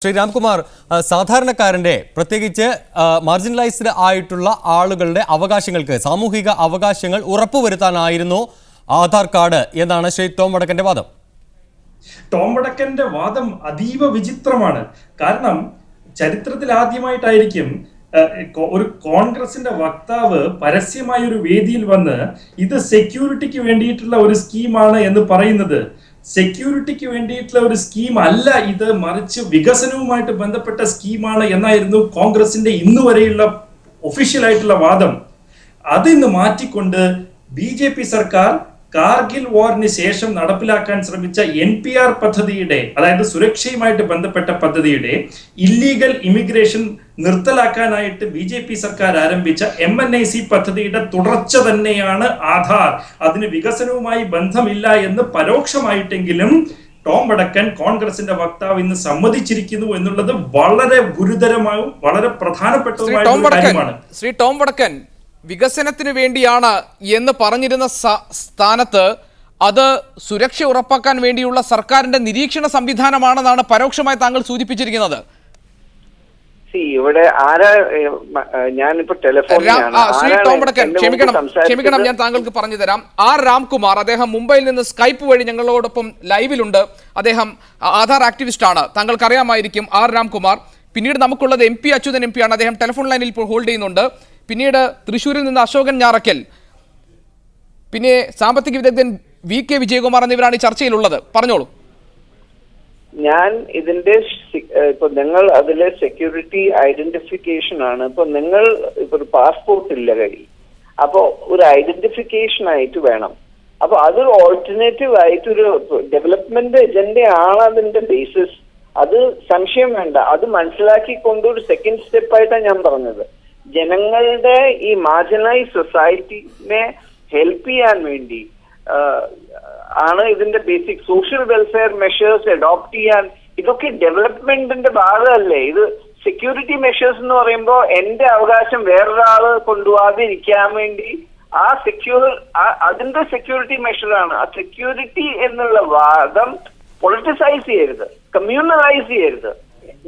ശ്രീ രാംകുമാർ, സാധാരണക്കാരന്റെ പ്രത്യേകിച്ച് മാർജിനലൈസ്ഡ് ആയിട്ടുള്ള ആളുകളുടെ അവകാശങ്ങൾക്ക് സാമൂഹിക അവകാശങ്ങൾ ഉറപ്പുവരുത്താനായിരുന്നു ആധാർ കാർഡ് എന്നാണ് ശ്രീ ടോം വടക്കന്റെ വാദം. ടോം വടക്കന്റെ വാദം അതീവ വിചിത്രമാണ്. കാരണം ചരിത്രത്തിൽ ആദ്യമായിട്ടായിരിക്കും ഒരു കോൺഗ്രസിന്റെ വക്താവ് പരസ്യമായ ഒരു വേദിയിൽ വന്ന് ഇത് സെക്യൂരിറ്റിക്ക് വേണ്ടിയിട്ടുള്ള ഒരു സ്കീമാണ് എന്ന് പറയുന്നത്. സെക്യൂരിറ്റിക്ക് വേണ്ടിയിട്ടുള്ള ഒരു സ്കീം അല്ല ഇത്, മറിച്ച് വികസനവുമായിട്ട് ബന്ധപ്പെട്ട സ്കീമാണ് എന്നായിരുന്നു കോൺഗ്രസിന്റെ ഇന്നുവരെയുള്ള ഒഫീഷ്യൽ ആയിട്ടുള്ള വാദം. അതിന്ന് മാറ്റിക്കൊണ്ട് BJP സർക്കാർ കാർഗിൽ വാറിന് ശേഷം നടപ്പിലാക്കാൻ ശ്രമിച്ച NPR പദ്ധതിയുടെ, അതായത് സുരക്ഷയുമായിട്ട് ബന്ധപ്പെട്ട പദ്ധതിയുടെ ഇല്ലീഗൽ ഇമിഗ്രേഷൻ നിർത്തലാക്കാനായിട്ട് BJP സർക്കാർ ആരംഭിച്ച MNIC പദ്ധതിയുടെ തുടർച്ച തന്നെയാണ് ആധാർ. അതിന് വികസനവുമായി ബന്ധമില്ല എന്ന് പരോക്ഷമായിട്ടെങ്കിലും ടോം വടക്കൻ, കോൺഗ്രസിന്റെ വക്താവ്, ഇന്ന് സമ്മതിച്ചിരിക്കുന്നു എന്നുള്ളത് വളരെ ഗുരുതരമായും വളരെ പ്രധാനപ്പെട്ടതുമായ കാര്യമാണ്. ശ്രീ ടോം വടക്കൻ വികസനത്തിന് വേണ്ടിയാണ് എന്ന് പറഞ്ഞിരുന്ന സ്ഥാനത്ത് അത് സുരക്ഷ ഉറപ്പാക്കാൻ വേണ്ടിയുള്ള സർക്കാരിന്റെ നിരീക്ഷണ സംവിധാനമാണെന്നാണ് പരോക്ഷമായി താങ്കൾ സൂചിപ്പിച്ചിരിക്കുന്നത്. ഇവിടെ ആരാ, ഞാനിപ്പോ ടെലിഫോണിലാണ്. ശ്രീ ടോം വടക്കൻ, ക്ഷമിക്കണം, ഞാൻ താങ്കൾക്ക് പറഞ്ഞു തരാം. രാംകുമാർ, അദ്ദേഹം മുംബൈയിൽ നിന്ന് സ്കൈപ്പ് വഴി ഞങ്ങളോടൊപ്പം ലൈവിലുണ്ട്. അദ്ദേഹം ആധാർ ആക്ടിവിസ്റ്റ് ആണ്, താങ്കൾക്ക് അറിയാമായിരിക്കും. രാംകുമാർ. പിന്നീട് നമുക്കുള്ളത് MP അച്യുതൻ MP ആണ്, അദ്ദേഹം ടെലിഫോൺ ലൈനിൽ ഇപ്പോൾ ഹോൾഡ് ചെയ്യുന്നുണ്ട്. പിന്നീട് തൃശ്ശൂരിൽ നിന്ന് അശോകൻ ഞാറക്കൽ, പിന്നെ സാമ്പത്തിക വിദഗ്ധൻ VK വിജയകുമാർ എന്നിവരാണ് ഈ ചർച്ചയിലുള്ളത്. പറഞ്ഞോളൂ. ഞാൻ ഇതിന്റെ ഇപ്പൊ നിങ്ങൾ അതിലെ സെക്യൂരിറ്റി ഐഡന്റിഫിക്കേഷൻ ആണ്. ഇപ്പൊ നിങ്ങൾ ഇപ്പൊ ഒരു പാസ്പോർട്ട് ഇല്ല കയ്യിൽ, അപ്പൊ ഒരു ഐഡന്റിഫിക്കേഷൻ ആയിട്ട് വേണം. അപ്പൊ അതൊരു ഓൾട്ടർനേറ്റീവ് ആയിട്ടൊരു ഡെവലപ്മെന്റ് എജൻഡയാണ് അതിന്റെ ബേസിസ്. അത് സംശയം വേണ്ട. അത് മനസ്സിലാക്കിക്കൊണ്ട് ഒരു സെക്കൻഡ് സ്റ്റെപ്പ് ആയിട്ടാണ് ഞാൻ പറഞ്ഞത്. ജനങ്ങളുടെ ഈ മാർജിനലൈസ് സൊസൈറ്റിനെ ഹെൽപ്പ് ചെയ്യാൻ വേണ്ടി ആണ് ഇതിന്റെ basic social welfare measures adopt ചെയ്യാൻ. ഇതൊക്കെ ഡെവലപ്മെന്റിന്റെ ഭാഗമല്ലേ? ഇത് സെക്യൂരിറ്റി മെഷേഴ്സ് എന്ന് പറയുമ്പോൾ എന്റെ അവകാശം വേറൊരാള് കൊണ്ടുപോകാതെ ഇരിക്കാൻ വേണ്ടി അതിന്റെ സെക്യൂരിറ്റി മെഷറാണ്. ആ സെക്യൂരിറ്റി എന്നുള്ള വാദം പൊളിറ്റിസൈസ് ചെയ്യരുത്, കമ്മ്യൂണലൈസ് ചെയ്യരുത്.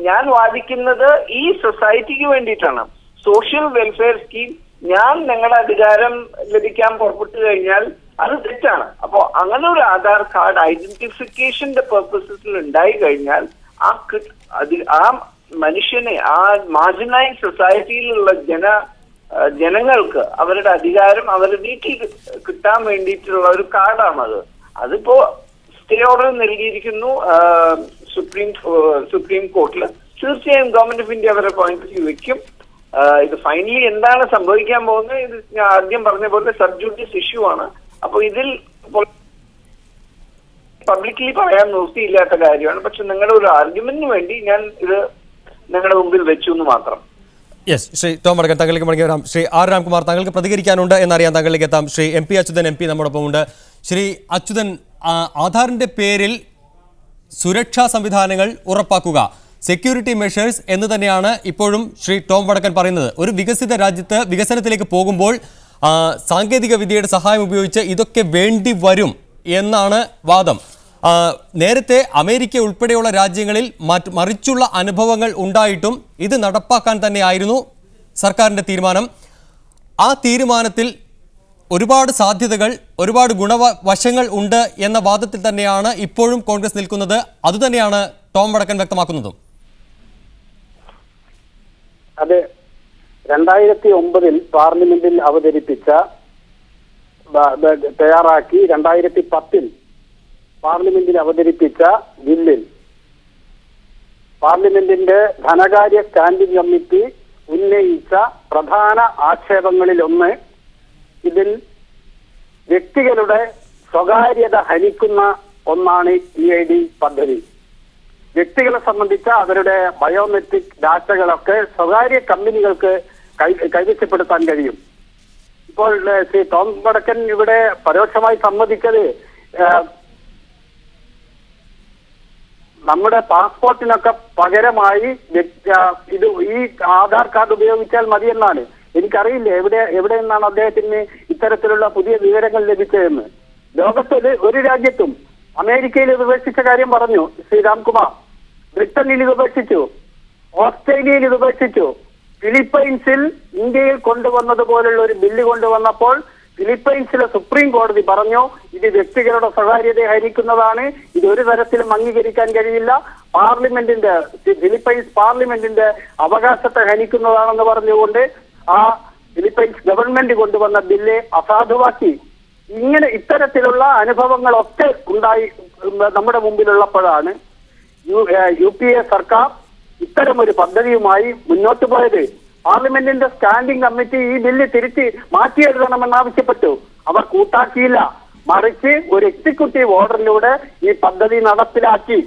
ഞാൻ വാദിക്കുന്നത് ഈ സൊസൈറ്റിക്ക് വേണ്ടിയിട്ടാണ്. സോഷ്യൽ വെൽഫെയർ സ്കീം ഞാൻ നിങ്ങളുടെ അധികാരം ലഭിക്കാൻ പുറപ്പെട്ടു കഴിഞ്ഞാൽ അത് തെറ്റാണ്. അപ്പോ അങ്ങനെ ഒരു ആധാർ കാർഡ് ഐഡന്റിഫിക്കേഷന്റെ പെർപ്പസസിൽ ഉണ്ടായി കഴിഞ്ഞാൽ ആ മനുഷ്യനെ, ആ മാർജിനൈസ് സൊസൈറ്റിയിലുള്ള ജനങ്ങൾക്ക് അവരുടെ അധികാരം അവരുടെ വീട്ടിൽ കിട്ടാൻ വേണ്ടിയിട്ടുള്ള ഒരു കാർഡാണത്. അതിപ്പോ സ്റ്റേ ഓർഡർ നൽകിയിരിക്കുന്നു സുപ്രീം കോർട്ടിൽ. തീർച്ചയായും ഗവൺമെന്റ് ഓഫ് ഇന്ത്യ അവരുടെ പോയിന്റ് ഓഫ് വ്യൂ വെക്കും. ഇത് ഫൈനലി എന്താണ് സംഭവിക്കാൻ പോകുന്നത്? ഇത് ഞാൻ ആദ്യം പറഞ്ഞ പോലെ സബ് ജുഡീസ് ഇഷ്യൂ ആണ്. അപ്പൊ ഇതിൽ പബ്ലിക്കലി പറയാൻ നിർത്തിയില്ലാത്ത കാര്യമാണ്. പക്ഷെ നിങ്ങളുടെ ഒരു ആർഗ്യുമെന്റിന് വേണ്ടി ഞാൻ ഇത് നിങ്ങളുടെ മുമ്പിൽ വെച്ചു എന്ന് മാത്രം. യെസ്, ശ്രീ ടോം വടക്കൻ, താങ്കളിലേക്ക് മടങ്ങി വരാം. ശ്രീ രാംകുമാർ, താങ്കൾക്ക് പ്രതികരിക്കാനുണ്ട് എന്നറിയാൻ താങ്കളിലേക്ക് എത്താം. ശ്രീ MP അച്യുതൻ MP നമ്മോടൊപ്പം ഉണ്ട്. ശ്രീ അച്യുതൻ, ആധാറിന്റെ പേരിൽ സുരക്ഷാ സംവിധാനങ്ങൾ ഉറപ്പാക്കുക, സെക്യൂരിറ്റി മെഷേഴ്സ് എന്ന് തന്നെയാണ് ഇപ്പോഴും ശ്രീ ടോം വടക്കൻ പറയുന്നത്. ഒരു വികസിത രാജ്യത്ത് വികസനത്തിലേക്ക് പോകുമ്പോൾ സാങ്കേതിക വിദ്യയുടെ സഹായം ഉപയോഗിച്ച് ഇതൊക്കെ വേണ്ടി വരും എന്നാണ് വാദം. നേരത്തെ അമേരിക്ക ഉൾപ്പെടെയുള്ള രാജ്യങ്ങളിൽ മറിച്ചുള്ള അനുഭവങ്ങൾ ഉണ്ടായിട്ടും ഇത് നടപ്പാക്കാൻ തന്നെയായിരുന്നു സർക്കാരിൻ്റെ തീരുമാനം. ആ തീരുമാനത്തിൽ ഒരുപാട് സാധ്യതകൾ, ഒരുപാട് ഗുണവശങ്ങൾ ഉണ്ട് എന്ന വാദത്തിൽ തന്നെയാണ് ഇപ്പോഴും കോൺഗ്രസ് നിൽക്കുന്നത്. അതുതന്നെയാണ് ടോം വടക്കൻ വ്യക്തമാക്കുന്നതും. അതെ, 2009 പാർലമെന്റിൽ അവതരിപ്പിച്ച, തയ്യാറാക്കി 2010 പാർലമെന്റിൽ അവതരിപ്പിച്ച ബില്ലിൽ പാർലമെന്റിന്റെ ധനകാര്യ സ്റ്റാൻഡിംഗ് കമ്മിറ്റി ഉന്നയിച്ച പ്രധാന ആക്ഷേപങ്ങളിൽ ഒന്ന് ഇതിൽ വ്യക്തികളുടെ സ്വകാര്യത ഹനിക്കുന്ന ഒന്നാണ് EID പദ്ധതി. വ്യക്തികളെ സംബന്ധിച്ച അവരുടെ ബയോമെട്രിക് ഡാറ്റകളൊക്കെ സ്വകാര്യ കമ്പനികൾക്ക് കൈവശപ്പെടുത്താൻ കഴിയും. ഇപ്പോൾ ശ്രീ ടോം വടക്കൻ ഇവിടെ പരോക്ഷമായി സമ്മതിച്ചത് നമ്മുടെ പാസ്പോർട്ടിനൊക്കെ പകരമായി ഇത് ഈ ആധാർ കാർഡ് ഉപയോഗിച്ചാൽ മതിയെന്നാണ്. എനിക്കറിയില്ല എവിടെ നിന്നാണ് അദ്ദേഹത്തിന് ഇത്തരത്തിലുള്ള പുതിയ വിവരങ്ങൾ ലഭിച്ചതെന്ന്. ലോകത്തിൽ ഒരു രാജ്യത്തും അമേരിക്കയിൽ വിമർശിച്ച കാര്യം പറഞ്ഞു ശ്രീ രാംകുമാർ. ബ്രിട്ടനിൽ ഇത് ഉപേക്ഷിച്ചു, ഓസ്ട്രേലിയയിൽ ഇത് ഉപേക്ഷിച്ചു. ഫിലിപ്പൈൻസിൽ ഇന്ത്യയിൽ കൊണ്ടുവന്നതുപോലുള്ള ഒരു ബില്ല് കൊണ്ടുവന്നപ്പോൾ ഫിലിപ്പൈൻസിലെ സുപ്രീം കോടതി പറഞ്ഞു ഇത് വ്യക്തികളുടെ സ്വകാര്യതയെ ഹനിക്കുന്നതാണ്, ഇത് ഒരു തരത്തിലും അംഗീകരിക്കാൻ കഴിയില്ല, പാർലമെന്റിന്റെ ഫിലിപ്പൈൻസ് പാർലമെന്റിന്റെ അവകാശത്തെ ഹനിക്കുന്നതാണെന്ന് പറഞ്ഞുകൊണ്ട് ആ ഫിലിപ്പൈൻസ് ഗവൺമെന്റ് കൊണ്ടുവന്ന ബില്ല് അസാധുവാക്കി. ഇങ്ങനെ ഇത്തരത്തിലുള്ള അനുഭവങ്ങളൊക്കെ ഉണ്ടായി നമ്മുടെ മുമ്പിലുള്ളപ്പോഴാണ് UPA സർക്കാർ ഇത്തരമൊരു പദ്ധതിയുമായി മുന്നോട്ട് പോയത്. പാർലമെന്റിന്റെ സ്റ്റാൻഡിംഗ് കമ്മിറ്റി ഈ ബില്ല് തിരിച്ച് മാറ്റിയെഴുതണമെന്നാവശ്യപ്പെട്ടു. അവർ കൂട്ടാക്കിയില്ല, മറിച്ച് ഒരു എക്സിക്യൂട്ടീവ് ഓർഡറിലൂടെ ഈ പദ്ധതി നടപ്പിലാക്കി.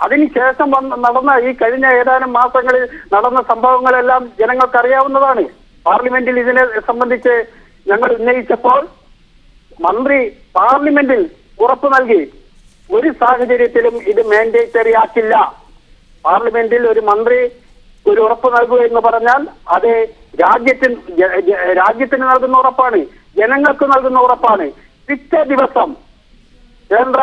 അതിനുശേഷം നടന്ന ഈ കഴിഞ്ഞ ഏതാനും മാസങ്ങളിൽ നടന്ന സംഭവങ്ങളെല്ലാം ജനങ്ങൾക്ക് അറിയാവുന്നതാണ്. പാർലമെന്റിൽ ഇതിനെ സംബന്ധിച്ച് ഞങ്ങൾ ഉന്നയിച്ചപ്പോൾ മന്ത്രി പാർലമെന്റിൽ ഉറപ്പു നൽകി ഒരു സാഹചര്യത്തിലും ഇത് മാൻഡേറ്ററി ആക്കില്ല. പാർലമെന്റിൽ ഒരു മന്ത്രി ഒരു ഉറപ്പ് നൽകുക എന്ന് പറഞ്ഞാൽ അത് രാജ്യത്തിന് നൽകുന്ന ഉറപ്പാണ്, ജനങ്ങൾക്ക് നൽകുന്ന ഉറപ്പാണ്. പിറ്റേ ദിവസം കേന്ദ്ര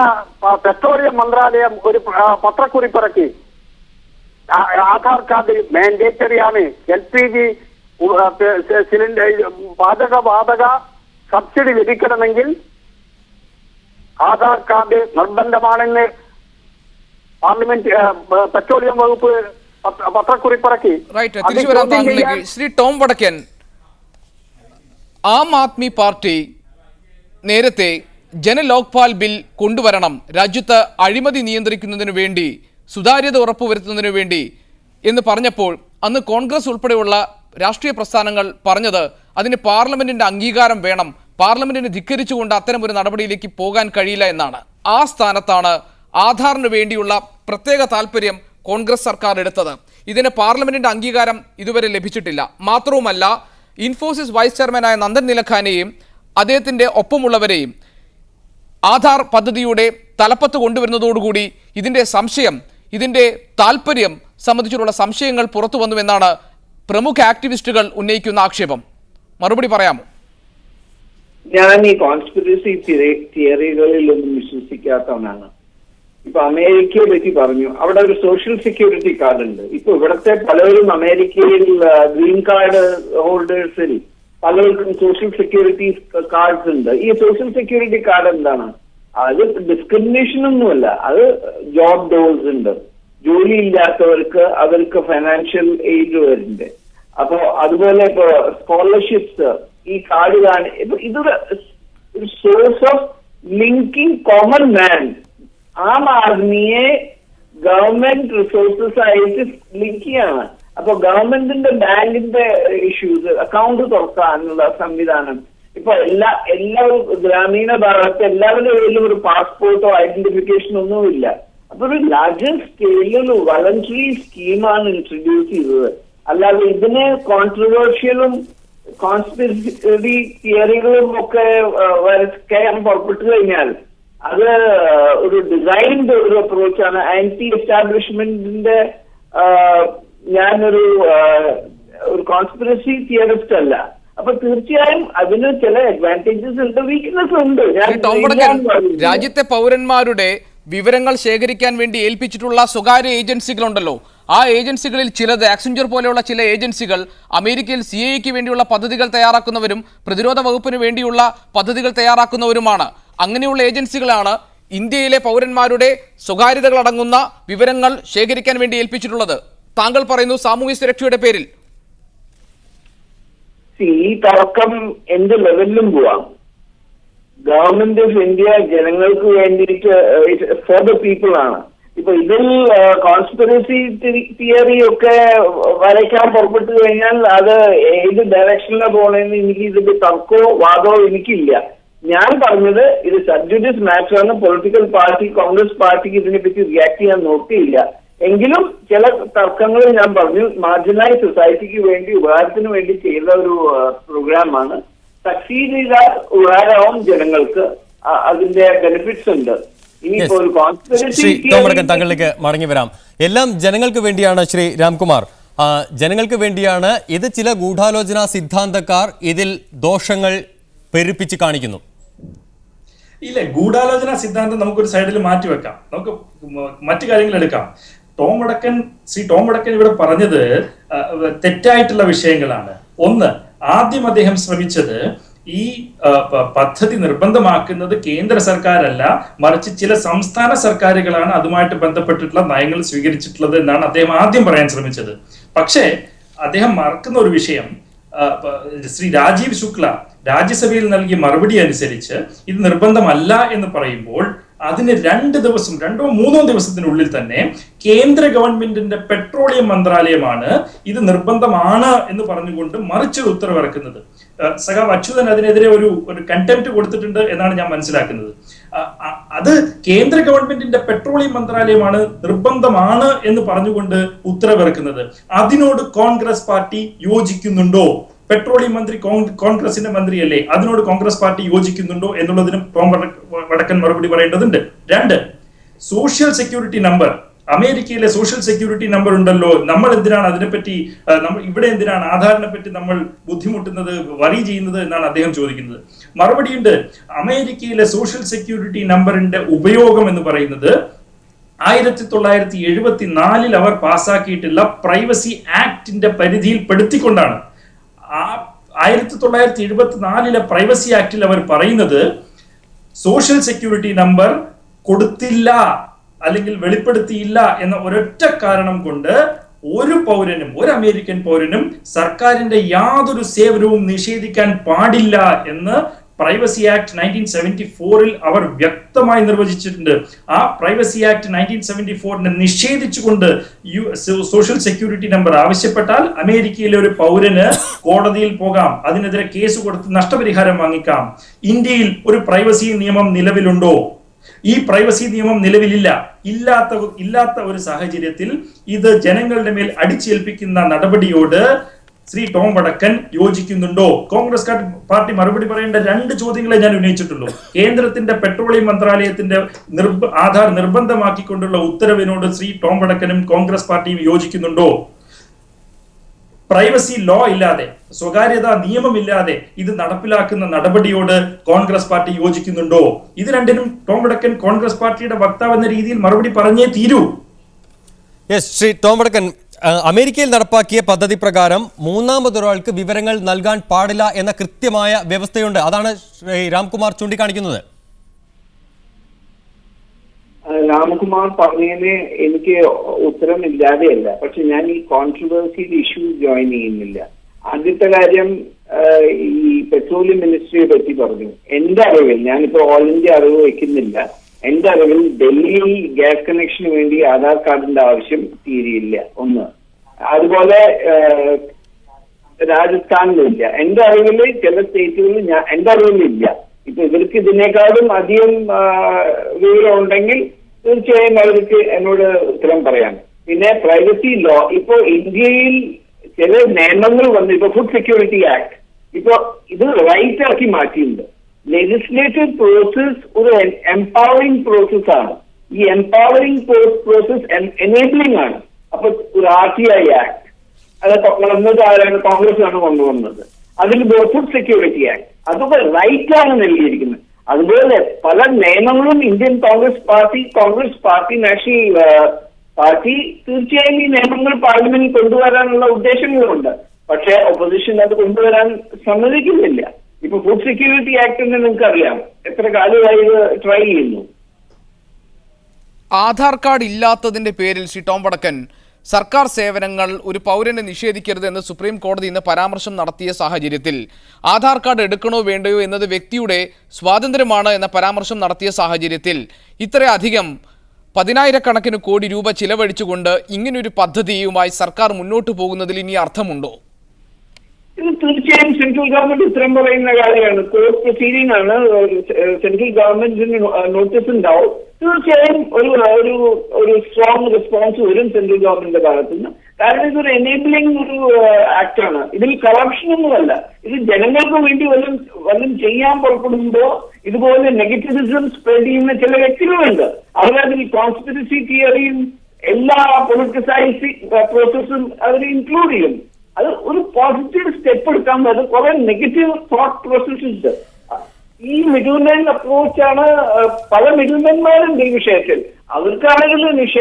പെട്രോളിയം മന്ത്രാലയം ഒരു പത്രക്കുറിപ്പിറക്കി. ആധാർ കാർഡ് മാൻഡേറ്ററി ആണ്, LPG സിലിണ്ടർ വാതക സബ്സിഡി ലഭിക്കണമെങ്കിൽ ആധാർ കാർഡ് നിർബന്ധമാണെന്ന് പാർലമെന്റ് പെട്രോളിയം വകുപ്പ് പത്രക്കുറിപ്പിറക്കി. തിരിച്ചു വരാൻ താങ്കളിലേക്ക്. ശ്രീ ടോം വടക്കൻ, ആം ആദ്മി പാർട്ടി നേരത്തെ ജനലോക്പാൽ ബിൽ കൊണ്ടുവരണം, രാജ്യത്ത് അഴിമതി നിയന്ത്രിക്കുന്നതിനു വേണ്ടി, സുതാര്യത ഉറപ്പുവരുത്തുന്നതിനു വേണ്ടി എന്ന് പറഞ്ഞപ്പോൾ അന്ന് കോൺഗ്രസ് ഉൾപ്പെടെയുള്ള രാഷ്ട്രീയ പ്രസ്ഥാനങ്ങൾ പറഞ്ഞത് അതിന് പാർലമെന്റിന്റെ അംഗീകാരം വേണം, പാർലമെന്റിനെ ധിക്കരിച്ചുകൊണ്ട് അത്തരം ഒരു നടപടിയിലേക്ക് പോകാൻ കഴിയില്ല എന്നാണ്. ആ സ്ഥാനത്താണ് ആധാറിന് വേണ്ടിയുള്ള പ്രത്യേക താല്പര്യം കോൺഗ്രസ് സർക്കാർ എടുത്തത്. ഇതിന് പാർലമെന്റിന്റെ അംഗീകാരം ഇതുവരെ ലഭിച്ചിട്ടില്ല. മാത്രവുമല്ല, ഇൻഫോസിസ് വൈസ് ചെയർമാനായ നന്ദൻ നിലഖാനെയും അദ്ദേഹത്തിന്റെ ഒപ്പമുള്ളവരെയും ആധാർ പദ്ധതിയുടെ തലപ്പത്ത് കൊണ്ടുവരുന്നതോടുകൂടി ഇതിന്റെ താല്പര്യം സംബന്ധിച്ചുള്ള സംശയങ്ങൾ പുറത്തു വന്നുവെന്നാണ് പ്രമുഖ ആക്ടിവിസ്റ്റുകൾ ഉന്നയിക്കുന്ന ആക്ഷേപം. മറുപടി പറയാമോ? ഞാൻ ഈ കോൺസ്പിറസി തിയറികളിലൊന്നും വിശ്വസിക്കാത്തവനാണ്. ഇപ്പൊ അമേരിക്കയെ പറ്റി പറഞ്ഞു, അവിടെ ഒരു സോഷ്യൽ സെക്യൂരിറ്റി കാർഡ് ഉണ്ട്. ഇപ്പൊ ഇവിടുത്തെ പലരും അമേരിക്കയിൽ ഗ്രീൻ കാർഡ് ഹോൾഡേഴ്സിൽ പലർക്കും സോഷ്യൽ സെക്യൂരിറ്റി കാർഡ്സ് ഉണ്ട്. ഈ സോഷ്യൽ സെക്യൂരിറ്റി കാർഡ് എന്താണ്? അത് ഡിസ്ക്രിമിനേഷൻ ഒന്നുമല്ല, അത് ജോബ് ഡോൾസ് ഉണ്ട്. ജോലി ഇല്ലാത്തവർക്ക് അവർക്ക് ഫൈനാൻഷ്യൽ എയ്ഡ് വരുന്നുണ്ട്. അപ്പൊ അതുപോലെ ഇപ്പൊ സ്കോളർഷിപ്സ് ഈ കാർഡ് ഇപ്പൊ ഇതൊരു source of linking common man. ആം ആദ്മിയെ ഗവൺമെന്റ് റിസോഴ്സസ് ആയിട്ട് ലിങ്ക് ചെയ്യാണ്. അപ്പൊ ഗവൺമെന്റിന്റെ ബാങ്കിന്റെ ഇഷ്യൂസ്, അക്കൗണ്ട് തുറക്കാനുള്ള സംവിധാനം ഇപ്പൊ എല്ലാവരും ഗ്രാമീണ ഭാഗത്ത് എല്ലാവരുടെ കയ്യിലും ഒരു പാസ്പോർട്ടോ ഐഡന്റിഫിക്കേഷൻ ഒന്നുമില്ല. അപ്പൊ ഒരു ലാർജർ സ്കെയിലിൽ വളണ്ടറി സ്കീമാണ് ഇൻട്രൊഡ്യൂസ് ചെയ്തത്. അല്ലാതെ ഇതിനെ കോൺട്രവേഴ്ഷ്യലും കോൺസ്പിറസി തിയറികളും ഒക്കെ വരയ്ക്കാൻ പുറപ്പെട്ടു കഴിഞ്ഞാൽ അത് ഒരു ഡിസൈൻഡ് ഒരു അപ്രോച്ചാണ്. ആന്റി എസ്റ്റാബ്ലിഷ്മെന്റിന്റെ ഞാനൊരു കോൺസ്പിറസി തിയറിസ്റ്റ് അല്ല. അപ്പൊ തീർച്ചയായും അതിന് ചില അഡ്വാൻറ്റേജസ് ഉണ്ട്, വീക്ക്നെസ് ഉണ്ട്. രാജ്യത്തെ പൗരന്മാരുടെ വിവരങ്ങൾ ശേഖരിക്കാൻ വേണ്ടി ഏൽപ്പിച്ചിട്ടുള്ള സ്വകാര്യ ഏജൻസികളുണ്ടല്ലോ, ആ ഏജൻസികളിൽ ചിലത് ആക്സഞ്ചർ പോലെയുള്ള ചില ഏജൻസികൾ അമേരിക്കയിൽ CIAക്ക് വേണ്ടിയുള്ള പദ്ധതികൾ തയ്യാറാക്കുന്നവരും പ്രതിരോധ വകുപ്പിന് വേണ്ടിയുള്ള പദ്ധതികൾ തയ്യാറാക്കുന്നവരുമാണ്. അങ്ങനെയുള്ള ഏജൻസികളാണ് ഇന്ത്യയിലെ പൗരന്മാരുടെ സ്വകാര്യതകൾ അടങ്ങുന്ന വിവരങ്ങൾ ശേഖരിക്കാൻ വേണ്ടി ഏൽപ്പിച്ചിട്ടുള്ളത്. താങ്കൾ പറയുന്നു സാമൂഹ്യ സുരക്ഷയുടെ പേരിൽ. ഈ തർക്കം എന്ത് ലെവലിലും പോവാം. ഗവൺമെന്റ് ഓഫ് ഇന്ത്യ ജനങ്ങൾക്ക് വേണ്ടിയിട്ട് ഫോർ ദ പീപ്പിൾ ആണ്. ഇപ്പൊ ഇതിൽ കോൺസ്പിറസി തിയറി ഒക്കെ വരയ്ക്കാൻ പുറപ്പെട്ടു കഴിഞ്ഞാൽ അത് ഏത് ഡയറക്ഷനിലാണ് പോകണമെന്ന് എനിക്ക് ഇതിന്റെ തർക്കമോ വാദമോ എനിക്കില്ല. ഞാൻ പറഞ്ഞത് ഇത് സബ്ജുഡിസ് മാറ്റർ ആണ്. പൊളിറ്റിക്കൽ പാർട്ടി കോൺഗ്രസ് പാർട്ടിക്ക് ഇതിനെപ്പറ്റി റിയാക്ട് ചെയ്യാൻ നോക്കിയില്ല. എങ്കിലും ചില തർക്കങ്ങൾ ഞാൻ പറഞ്ഞു മാർജിനലൈസ് സൊസൈറ്റിക്ക് വേണ്ടി ഉപകാരത്തിന് വേണ്ടി ചെയ്ത ഒരു പ്രോഗ്രാമാണ്. സക്സീഡ് ചെയ്താൽ ഉപകാരമാവും ജനങ്ങൾക്ക്, അതിന്റെ ബെനിഫിറ്റ്സ് ഉണ്ട്. ഇനിയിപ്പോ ഒരു ശ്രീ തോമടക്കൻ താങ്കളിലേക്ക് മടങ്ങി വരാം. എല്ലാം ജനങ്ങൾക്ക് വേണ്ടിയാണ് ശ്രീ രാംകുമാർ, ജനങ്ങൾക്ക് വേണ്ടിയാണ്. ഇത് ചില ഗൂഢാലോചന സിദ്ധാന്തക്കാർ ഇതിൽ ദോഷങ്ങൾ പെരുപ്പിച്ച് കാണിക്കുന്നു. ഇല്ല, ഗൂഢാലോചന സിദ്ധാന്തം നമുക്കൊരു സൈഡിൽ മാറ്റിവെക്കാം. നമുക്ക് മറ്റു കാര്യങ്ങൾ എടുക്കാം. ശ്രീ ടോം വടക്കൻ ഇവിടെ പറഞ്ഞത് തെറ്റായിട്ടുള്ള വിഷയങ്ങളാണ്. ഒന്ന്, ആദ്യം അദ്ദേഹം ശ്രമിച്ചത് ഈ പദ്ധതി നിർബന്ധമാക്കുന്നത് കേന്ദ്ര സർക്കാരല്ല, മറിച്ച് ചില സംസ്ഥാന സർക്കാരുകളാണ് അതുമായിട്ട് ബന്ധപ്പെട്ടിട്ടുള്ള നയങ്ങൾ സ്വീകരിച്ചിട്ടുള്ളത് എന്നാണ് അദ്ദേഹം ആദ്യം പറയാൻ ശ്രമിച്ചത്. പക്ഷേ അദ്ദേഹം മറക്കുന്ന ഒരു വിഷയം, ശ്രീ രാജീവ് ശുക്ല രാജ്യസഭയിൽ നൽകിയ മറുപടി അനുസരിച്ച് ഇത് നിർബന്ധമല്ല എന്ന് പറയുമ്പോൾ അതിന് 2 ദിവസം 2-3 ദിവസത്തിനുള്ളിൽ തന്നെ കേന്ദ്ര ഗവൺമെന്റിന്റെ പെട്രോളിയം മന്ത്രാലയമാണ് ഇത് നിർബന്ധമാണ് എന്ന് പറഞ്ഞുകൊണ്ട് മറിച്ചൊരു ഉത്തരവിറക്കുന്നത്. സഖാവ് അച്യുതൻ അതിനെതിരെ ഒരു കണ്ടംപ്റ്റ് കൊടുത്തിട്ടുണ്ട് എന്നാണ് ഞാൻ മനസ്സിലാക്കുന്നത്. അത് കേന്ദ്ര ഗവൺമെന്റിന്റെ പെട്രോളിയം മന്ത്രാലയമാണ് നിർബന്ധമാണ് എന്ന് പറഞ്ഞുകൊണ്ട് ഉത്തരവിറക്കുന്നത്. അതിനോട് കോൺഗ്രസ് പാർട്ടി യോജിക്കുന്നുണ്ടോ? പെട്രോളിയം മന്ത്രി കോൺഗ്രസിന്റെ മന്ത്രിയല്ലേ, അതിനോട് കോൺഗ്രസ് പാർട്ടി യോജിക്കുന്നുണ്ടോ എന്നുള്ളതിനും ടോം വടക്കൻ മറുപടി പറയേണ്ടതുണ്ട്. 2, സോഷ്യൽ സെക്യൂരിറ്റി നമ്പർ, അമേരിക്കയിലെ സോഷ്യൽ സെക്യൂരിറ്റി നമ്പർ ഉണ്ടല്ലോ, നമ്മൾ എന്തിനാണ് അതിനെപ്പറ്റി ഇവിടെ എന്തിനാണ് ആധാറിനെ പറ്റി നമ്മൾ ബുദ്ധിമുട്ടുന്നത്, വറി ചെയ്യുന്നത് എന്നാണ് അദ്ദേഹം ചോദിക്കുന്നത്. മറുപടിയുണ്ട്, അമേരിക്കയിലെ സോഷ്യൽ സെക്യൂരിറ്റി നമ്പറിന്റെ ഉപയോഗം എന്ന് പറയുന്നത് 1974 അവർ പാസ്സാക്കിയിട്ടുള്ള പ്രൈവസി ആക്ടിന്റെ പരിധിയിൽ പെടുത്തിക്കൊണ്ടാണ്. 1974 പ്രൈവസി ആക്ടിൽ അവർ പറയുന്നത് സോഷ്യൽ സെക്യൂരിറ്റി നമ്പർ കൊടുത്തില്ല അല്ലെങ്കിൽ വെളിപ്പെടുത്തിയില്ല എന്ന ഒരൊറ്റ കാരണം കൊണ്ട് ഒരു അമേരിക്കൻ പൗരനും സർക്കാരിന്റെ യാതൊരു സേവനവും നിഷേധിക്കാൻ പാടില്ല എന്ന് പ്രൈവസി ആക്ട് 1974 അവർ വ്യക്തമായി നിർവചിച്ചിട്ടുണ്ട്. ആ പ്രൈവസി ആക്ട് 1974 നിഷേധിച്ചുകൊണ്ട് സോഷ്യൽ സെക്യൂരിറ്റി നമ്പർ ആവശ്യപ്പെട്ടാൽ അമേരിക്കയിലെ ഒരു പൗരന് കോടതിയിൽ പോകാം, അതിനെതിരെ കേസ് കൊടുത്ത് നഷ്ടപരിഹാരം വാങ്ങിക്കാം. ഇന്ത്യയിൽ ഒരു പ്രൈവസി നിയമം നിലവിലുണ്ടോ? ഈ പ്രൈവസി നിയമം നിലവിലില്ല. ഇല്ലാത്ത ഒരു സാഹചര്യത്തിൽ ഇത് ജനങ്ങളുടെ മേൽ അടിച്ചേൽപ്പിക്കുന്ന നടപടിയോട് ശ്രീ ടോം വടക്കൻ യോജിക്കുന്നുണ്ടോ? കോൺഗ്രസ് പാർട്ടി മറുപടി പറയേണ്ട 2 ചോദ്യങ്ങളെ ഞാൻ ഉന്നയിച്ചിട്ടുള്ളൂ. കേന്ദ്രത്തിന്റെ പെട്രോളിയം മന്ത്രാലയത്തിന്റെ ആധാർ നിർബന്ധമാക്കിക്കൊണ്ടുള്ള ഉത്തരവിനോട് ശ്രീ ടോം വടക്കനും കോൺഗ്രസ് പാർട്ടിയും യോജിക്കുന്നുണ്ടോ? പ്രൈവസി ലോ ഇല്ലാതെ, സ്വകാര്യതാ നിയമമില്ലാതെ ഇത് നടപ്പിലാക്കുന്ന നടപടിയോട് കോൺഗ്രസ് പാർട്ടി യോജിക്കുന്നുണ്ടോ? ഇത് രണ്ടിനും ടോം വടക്കൻ കോൺഗ്രസ് പാർട്ടിയുടെ വക്താവ് എന്ന രീതിയിൽ മറുപടി പറഞ്ഞേ തീരൂ. ശ്രീ ടോം വടക്കൻ, അമേരിക്കയിൽ നടപ്പാക്കിയ പദ്ധതി പ്രകാരം മൂന്നാമതൊരാൾക്ക് വിവരങ്ങൾ നൽകാൻ പാടില്ല എന്ന കൃത്യമായ വ്യവസ്ഥയുണ്ട്. അതാണ് ശ്രീ രാംകുമാർ ചൂണ്ടിക്കാണിക്കുന്നത്. രാംകുമാർ പറഞ്ഞതിന് എനിക്ക് ഉത്തരമില്ലാതെയല്ല, പക്ഷെ ഞാൻ ഈ കോൺട്രവേഴ്സിയിൽ ഇഷ്യൂ ജോയിൻ ചെയ്യുന്നില്ല. ആദ്യത്തെ കാര്യം, ഈ പെട്രോളിയം മിനിസ്ട്രിയെ പറ്റി പറഞ്ഞു. എന്റെ അറിവിൽ, ഞാനിപ്പോ ഓൾ ഇന്ത്യ അറിവ് വയ്ക്കുന്നില്ല, എന്റെ അറിവിൽ ഡൽഹിയിൽ ഗ്യാസ് കണക്ഷന് വേണ്ടി ആധാർ കാർഡിന്റെ ആവശ്യം തീരെയില്ല. ഒന്ന്, അതുപോലെ രാജസ്ഥാനിലില്ല. എന്റെ അറിവില് ചില സ്റ്റേറ്റുകളിൽ എന്റെ അറിവിലില്ല. ഇപ്പൊ ഇവർക്ക് ഇതിനേക്കാളും അധികം വിവരം ഉണ്ടെങ്കിൽ തീർച്ചയായും അവർക്ക് എന്നോട് ഉത്തരം പറയാം. പിന്നെ പ്രൈവസി ലോ, ഇപ്പോ ഇന്ത്യയിൽ ചില നിയമങ്ങൾ വന്നു. ഇപ്പൊ ഫുഡ് സെക്യൂരിറ്റി ആക്ട് ഇപ്പൊ ഇത് റൈറ്റ് ആക്കി മാറ്റിയിട്ടുണ്ട്. ലെജിസ്ലേറ്റീവ് പ്രോസസ് ഒരു എംപവറിംഗ് പ്രോസസ് ആണ്. ഈ എംപവറിംഗ് പ്രോസസ് എനേബിളിംഗ് ആണ്. അപ്പൊ ഒരു RTI ആക്ട് അത് വന്നത് ആരാണ്? കോൺഗ്രസ് ആണ് കൊണ്ടുവന്നത്. അതിൽ ഫുഡ് സെക്യൂരിറ്റി ആക്ട് അതൊക്കെ റൈറ്റ് ആണ് നൽകിയിരിക്കുന്നത്. അതുപോലെ പല നിയമങ്ങളും Indian Congress party national party തീർച്ചയായും ഈ നിയമങ്ങൾ പാർലമെന്റിൽ കൊണ്ടുവരാനുള്ള ഉദ്ദേശങ്ങളുണ്ട്. പക്ഷെ ഒപ്പോസിഷൻ അത് കൊണ്ടുവരാൻ സമ്മതിക്കുന്നില്ല. ഇപ്പൊ ഫുഡ് സെക്യൂരിറ്റി ആക്ട് എന്ന് നിങ്ങൾക്ക് അറിയാം, എത്ര കാലമായി ട്രൈ ചെയ്യുന്നു. ആധാർ കാർഡ് ഇല്ലാത്തതിന്റെ പേരിൽ ശ്രീ ടോം വടക്കൻ സർക്കാർ സേവനങ്ങൾ ഒരു പൗരനെ നിഷേധിക്കരുത് എന്ന് സുപ്രീം കോടതി ഇന്ന് പരാമർശം നടത്തിയ സാഹചര്യത്തിൽ ആധാർ കാർഡ് എടുക്കണോ വേണ്ടയോ എന്നത് വ്യക്തിയുടെ സ്വാതന്ത്ര്യമാണ് എന്ന പരാമർശം നടത്തിയ സാഹചര്യത്തിൽ ഇത്രയധികം 10,000 കോടി രൂപ ചിലവഴിച്ചുകൊണ്ട് ഇങ്ങനൊരു പദ്ധതിയുമായി സർക്കാർ മുന്നോട്ട് പോകുന്നതിൽ ഇനി അർത്ഥമുണ്ടോ? ഇത് തീർച്ചയായും സെൻട്രൽ ഗവൺമെന്റ് ഉത്തരം പറയുന്ന കാര്യമാണ്. കോർട്ട് പ്രൊസീഡിംഗ് ആണ്. സെൻട്രൽ ഗവൺമെന്റിന് നോട്ടീസ് ഉണ്ടാവും. തീർച്ചയായും ഒരു സ്ട്രോങ് റെസ്പോൺസ് വരും സെൻട്രൽ ഗവൺമെന്റിന്റെ ഭാഗത്തുനിന്ന്. കാരണം ഇതൊരു എനേബിളിംഗ് ഒരു ആക്ട് ആണ്. ഇതിൽ കറപ്ഷനൊന്നുമല്ല. ഇത് ജനങ്ങൾക്ക് വേണ്ടി വല്ലതും ചെയ്യാൻ പുറപ്പെടുമ്പോ ഇതുപോലെ നെഗറ്റിവിസം സ്പ്രെഡ് ചെയ്യുന്ന ചില വ്യക്തികളുണ്ട്. അവരതിൽ കോൺസ്പിറസി തിയറിയും എല്ലാ പൊളിറ്റിസൈസിംഗ് പ്രോസസ്സും അവർ ഇൻക്ലൂഡ് ചെയ്യും. അത് ഒരു പോസിറ്റീവ് സ്റ്റെപ്പ് എടുക്കാൻ പറ്റും. കുറെ നെഗറ്റീവ് തോട്ട് പ്രോസസ് ഉണ്ട്. ഈ മിഡിൽമാൻ അപ്രോച്ചാണ് പല മിഡിൽമാൻമാരുണ്ട് ഈ വിഷയത്തിൽ. അവർക്കാണെങ്കിൽ